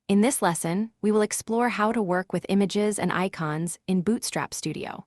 In this lesson, we will explore how to work with images and icons in Bootstrap Studio.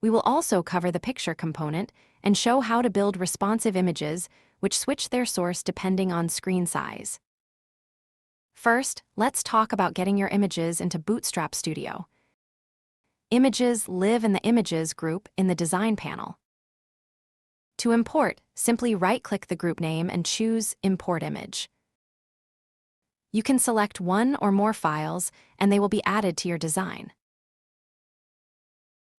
We will also cover the picture component and show how to build responsive images which switch their source depending on screen size. First, let's talk about getting your images into Bootstrap Studio. Images live in the Images group in the Design panel. To import, simply right-click the group name and choose Import Image. You can select one or more files, and they will be added to your design.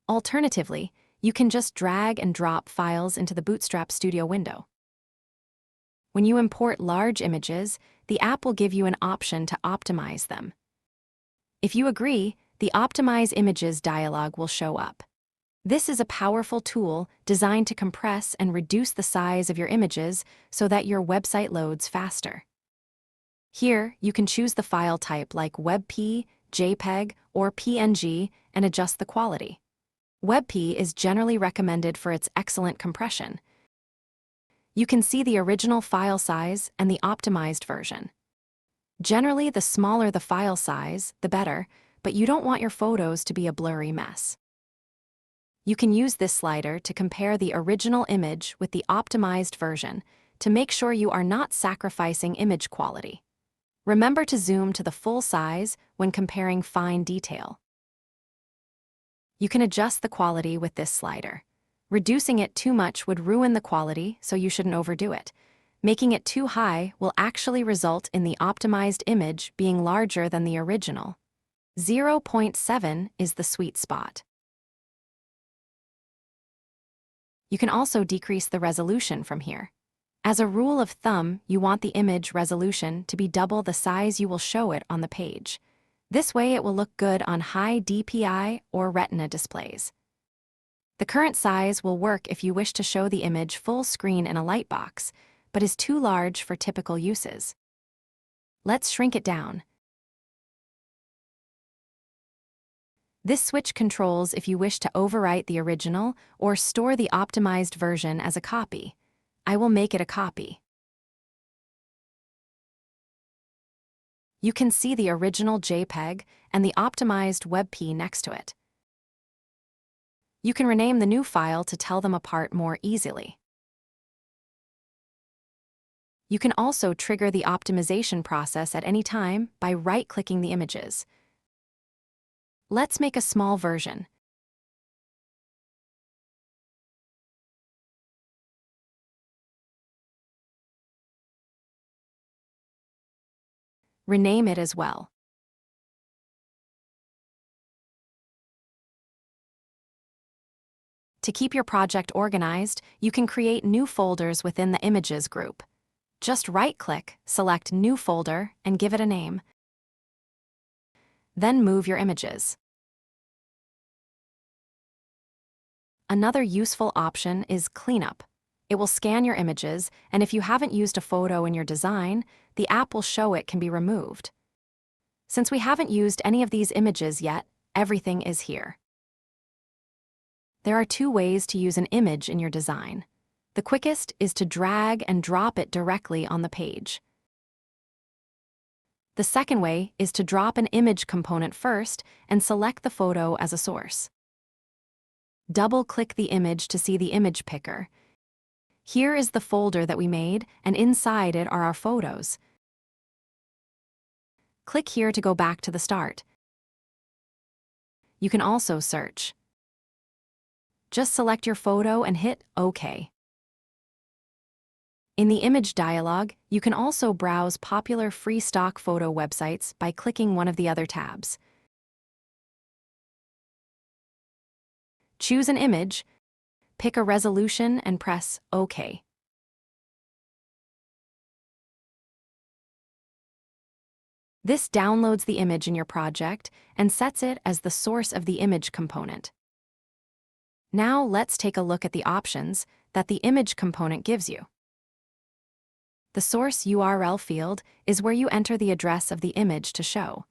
Alternatively, you can just drag and drop files into the Bootstrap Studio window. When you import large images, the app will give you an option to optimize them. If you agree, the Optimize Images dialog will show up. This is a powerful tool designed to compress and reduce the size of your images so that your website loads faster. Here, you can choose the file type like WebP, JPEG, or PNG and adjust the quality. WebP is generally recommended for its excellent compression. You can see the original file size and the optimized version. Generally, the smaller the file size, the better, but you don't want your photos to be a blurry mess. You can use this slider to compare the original image with the optimized version to make sure you are not sacrificing image quality. Remember to zoom to the full size when comparing fine detail. You can adjust the quality with this slider. Reducing it too much would ruin the quality, so you shouldn't overdo it. Making it too high will actually result in the optimized image being larger than the original. 0.7 is the sweet spot. You can also decrease the resolution from here. As a rule of thumb, you want the image resolution to be double the size you will show it on the page. This way it will look good on high DPI or Retina displays. The current size will work if you wish to show the image full screen in a lightbox, but is too large for typical uses. Let's shrink it down. This switch controls if you wish to overwrite the original or store the optimized version as a copy. I will make it a copy. You can see the original JPEG and the optimized WebP next to it. You can rename the new file to tell them apart more easily. You can also trigger the optimization process at any time by right-clicking the images. Let's make a small version. Rename it as well. To keep your project organized, you can create new folders within the Images group. Just right-click, select New Folder, and give it a name. Then move your images. Another useful option is Cleanup. It will scan your images, and if you haven't used a photo in your design, the app will show it can be removed. Since we haven't used any of these images yet, everything is here. There are two ways to use an image in your design. The quickest is to drag and drop it directly on the page. The second way is to drop an image component first and select the photo as a source. Double-click the image to see the image picker. Here is the folder that we made, and inside it are our photos. Click here to go back to the start. You can also search. Just select your photo and hit OK. In the Image dialog, you can also browse popular free stock photo websites by clicking one of the other tabs. Choose an image, pick a resolution, and press OK. This downloads the image in your project and sets it as the source of the image component. Now let's take a look at the options that the image component gives you. The source URL field is where you enter the address of the image to show.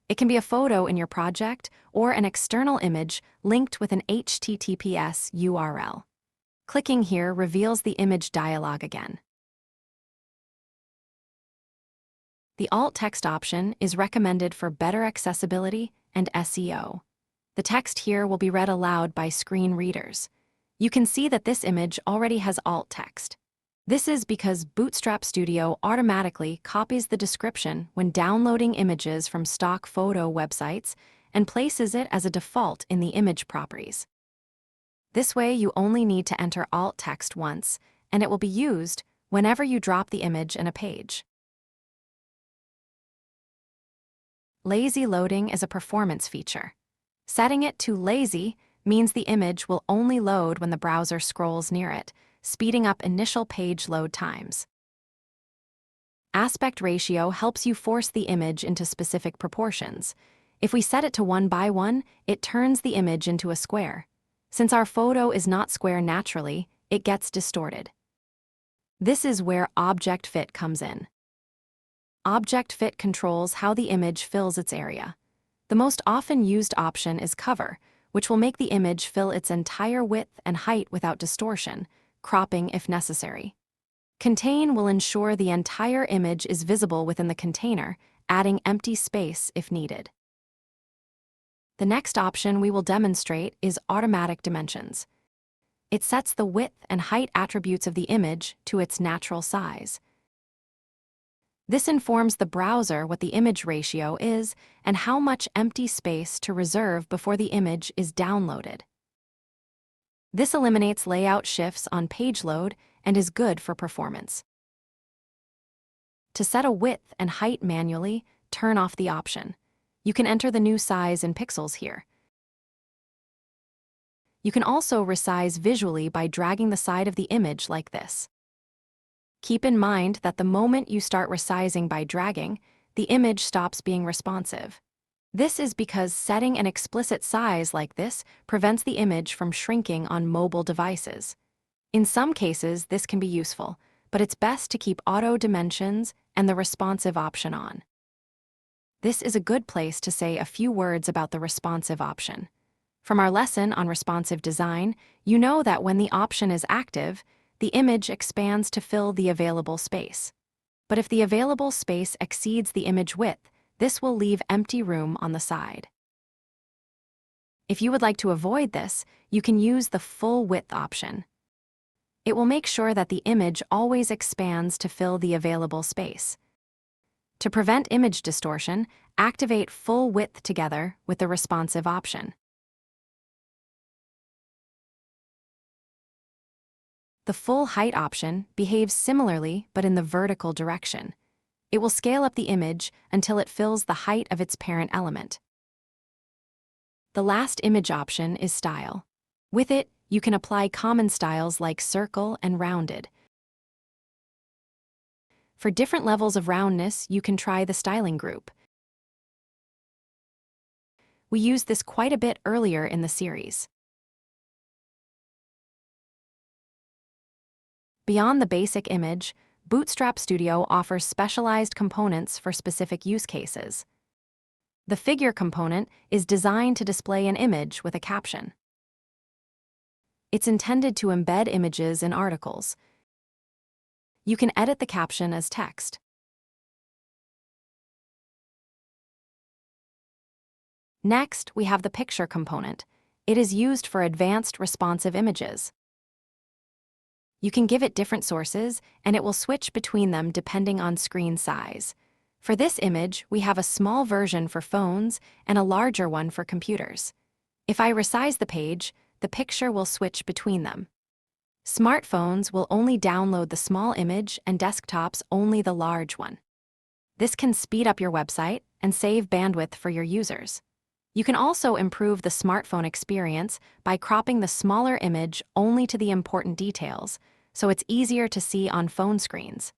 It can be a photo in your project or an external image linked with an HTTPS URL. Clicking here reveals the image dialog again. The alt text option is recommended for better accessibility and SEO. The text here will be read aloud by screen readers. You can see that this image already has alt text. This is because Bootstrap Studio automatically copies the description when downloading images from stock photo websites and places it as a default in the image properties. This way, you only need to enter alt text once, and it will be used whenever you drop the image in a page. Lazy loading is a performance feature. Setting it to lazy means the image will only load when the browser scrolls near it, speeding up initial page load times. Aspect ratio helps you force the image into specific proportions. If we set it to 1:1, it turns the image into a square. Since our photo is not square naturally, it gets distorted. This is where object fit comes in. Object fit controls how the image fills its area. The most often used option is cover, which will make the image fill its entire width and height without distortion, cropping if necessary. Contain will ensure the entire image is visible within the container, adding empty space if needed. The next option we will demonstrate is automatic dimensions. It sets the width and height attributes of the image to its natural size. This informs the browser what the image ratio is and how much empty space to reserve before the image is downloaded. This eliminates layout shifts on page load and is good for performance. To set a width and height manually, turn off the option. You can enter the new size in pixels here. You can also resize visually by dragging the side of the image like this. Keep in mind that the moment you start resizing by dragging, the image stops being responsive. This is because setting an explicit size like this prevents the image from shrinking on mobile devices. In some cases, this can be useful, but it's best to keep auto dimensions and the responsive option on. This is a good place to say a few words about the responsive option. From our lesson on responsive design, you know that when the option is active, the image expands to fill the available space. But if the available space exceeds the image width, this will leave empty room on the side. If you would like to avoid this, you can use the full width option. It will make sure that the image always expands to fill the available space. To prevent image distortion, activate full width together with the responsive option. The full height option behaves similarly but in the vertical direction. It will scale up the image until it fills the height of its parent element. The last image option is style. With it, you can apply common styles like circle and rounded. For different levels of roundness, you can try the styling group. We used this quite a bit earlier in the series. Beyond the basic image, Bootstrap Studio offers specialized components for specific use cases. The figure component is designed to display an image with a caption. It's intended to embed images in articles. You can edit the caption as text. Next, we have the picture component. It is used for advanced responsive images. You can give it different sources, and it will switch between them depending on screen size. For this image, we have a small version for phones and a larger one for computers. If I resize the page, the picture will switch between them. Smartphones will only download the small image and desktops only the large one. This can speed up your website and save bandwidth for your users. You can also improve the smartphone experience by cropping the smaller image only to the important details, so it's easier to see on phone screens.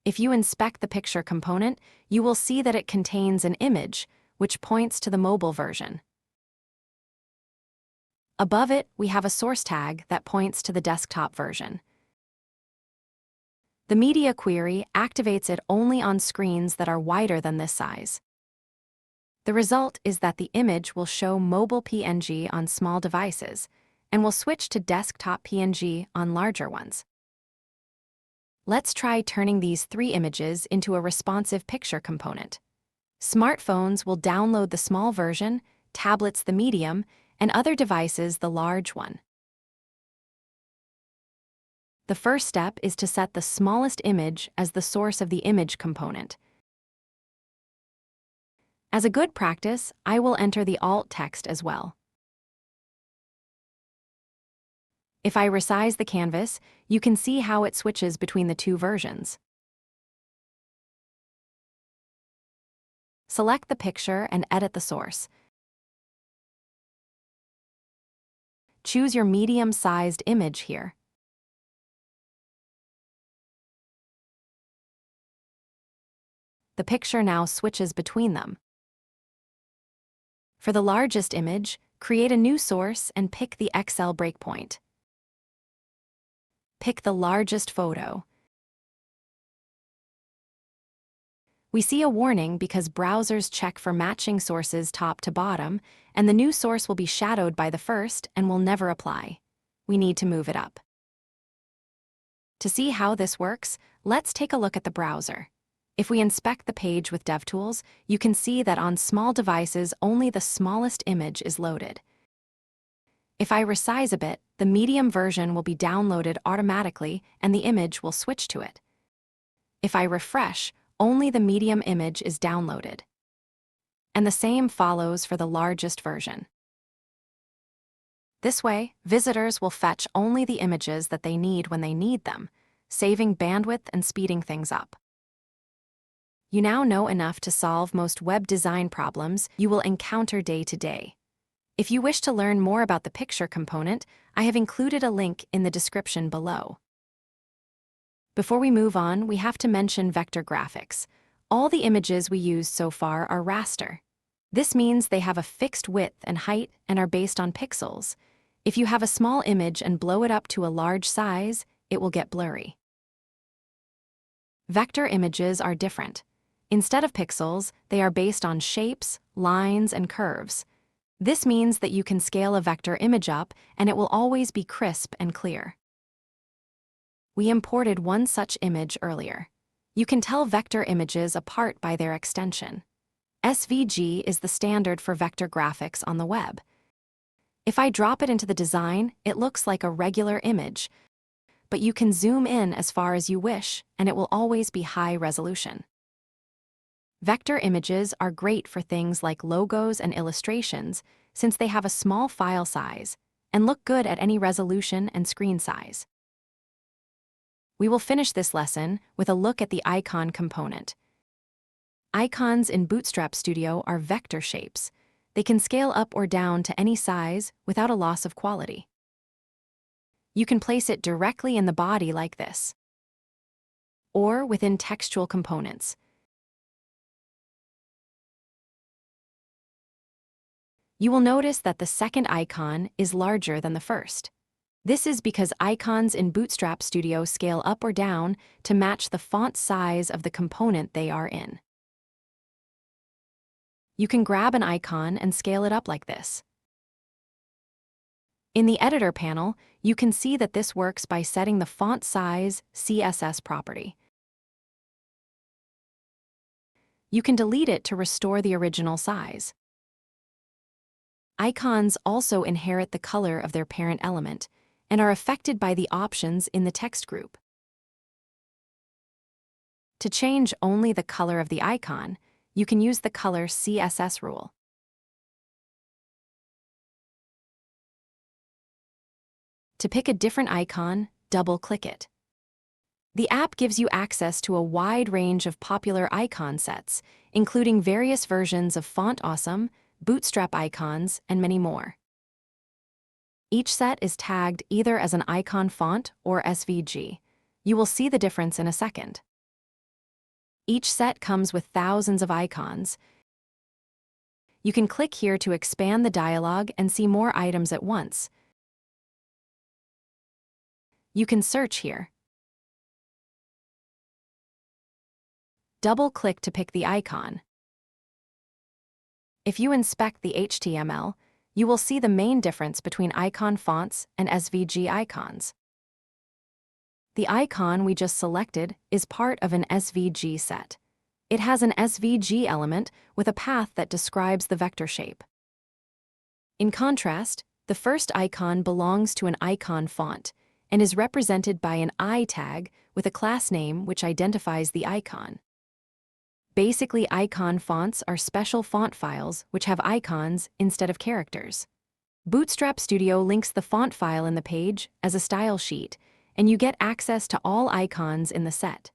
If you inspect the picture component, you will see that it contains an image, which points to the mobile version. Above it, we have a source tag that points to the desktop version. The media query activates it only on screens that are wider than this size. The result is that the image will show mobile PNG on small devices and will switch to desktop PNG on larger ones. Let's try turning these 3 images into a responsive picture component. Smartphones will download the small version, tablets the medium, and other devices the large one. The first step is to set the smallest image as the source of the image component. As a good practice, I will enter the alt text as well. If I resize the canvas, you can see how it switches between the 2 versions. Select the picture and edit the source. Choose your medium-sized image here. The picture now switches between them. For the largest image, create a new source and pick the XL breakpoint. Pick the largest photo. We see a warning because browsers check for matching sources top to bottom, and the new source will be shadowed by the first and will never apply. We need to move it up. To see how this works, let's take a look at the browser. If we inspect the page with DevTools, you can see that on small devices only the smallest image is loaded. If I resize a bit, the medium version will be downloaded automatically and the image will switch to it. If I refresh, only the medium image is downloaded. And the same follows for the largest version. This way, visitors will fetch only the images that they need when they need them, saving bandwidth and speeding things up. You now know enough to solve most web design problems you will encounter day to day. If you wish to learn more about the picture component, I have included a link in the description below. Before we move on, we have to mention vector graphics. All the images we used so far are raster. This means they have a fixed width and height and are based on pixels. If you have a small image and blow it up to a large size, it will get blurry. Vector images are different. Instead of pixels, they are based on shapes, lines, and curves. This means that you can scale a vector image up and it will always be crisp and clear. We imported one such image earlier. You can tell vector images apart by their extension. SVG is the standard for vector graphics on the web. If I drop it into the design, it looks like a regular image, but you can zoom in as far as you wish and it will always be high resolution. Vector images are great for things like logos and illustrations since they have a small file size and look good at any resolution and screen size. We will finish this lesson with a look at the icon component. Icons in Bootstrap Studio are vector shapes. They can scale up or down to any size without a loss of quality. You can place it directly in the body like this, or within textual components. You will notice that the second icon is larger than the first. This is because icons in Bootstrap Studio scale up or down to match the font size of the component they are in. You can grab an icon and scale it up like this. In the Editor panel, you can see that this works by setting the font size CSS property. You can delete it to restore the original size. Icons also inherit the color of their parent element and are affected by the options in the text group. To change only the color of the icon, you can use the Color CSS rule. To pick a different icon, double-click it. The app gives you access to a wide range of popular icon sets, including various versions of Font Awesome, Bootstrap icons, and many more. Each set is tagged either as an icon font or SVG. You will see the difference in a second. Each set comes with thousands of icons. You can click here to expand the dialog and see more items at once. You can search here. Double-click to pick the icon. If you inspect the HTML, you will see the main difference between icon fonts and SVG icons. The icon we just selected is part of an SVG set. It has an SVG element with a path that describes the vector shape. In contrast, the first icon belongs to an icon font and is represented by an I tag with a class name which identifies the icon. Basically, icon fonts are special font files which have icons instead of characters. Bootstrap Studio links the font file in the page as a style sheet, and you get access to all icons in the set.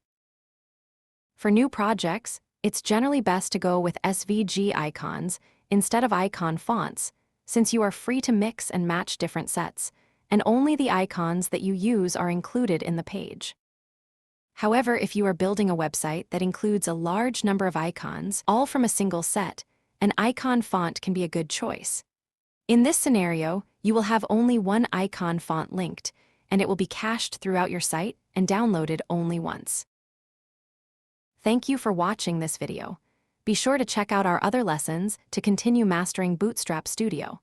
For new projects, it's generally best to go with SVG icons instead of icon fonts, since you are free to mix and match different sets, and only the icons that you use are included in the page. However, if you are building a website that includes a large number of icons, all from a single set, an icon font can be a good choice. In this scenario, you will have only one icon font linked, and it will be cached throughout your site and downloaded only once. Thank you for watching this video. Be sure to check out our other lessons to continue mastering Bootstrap Studio.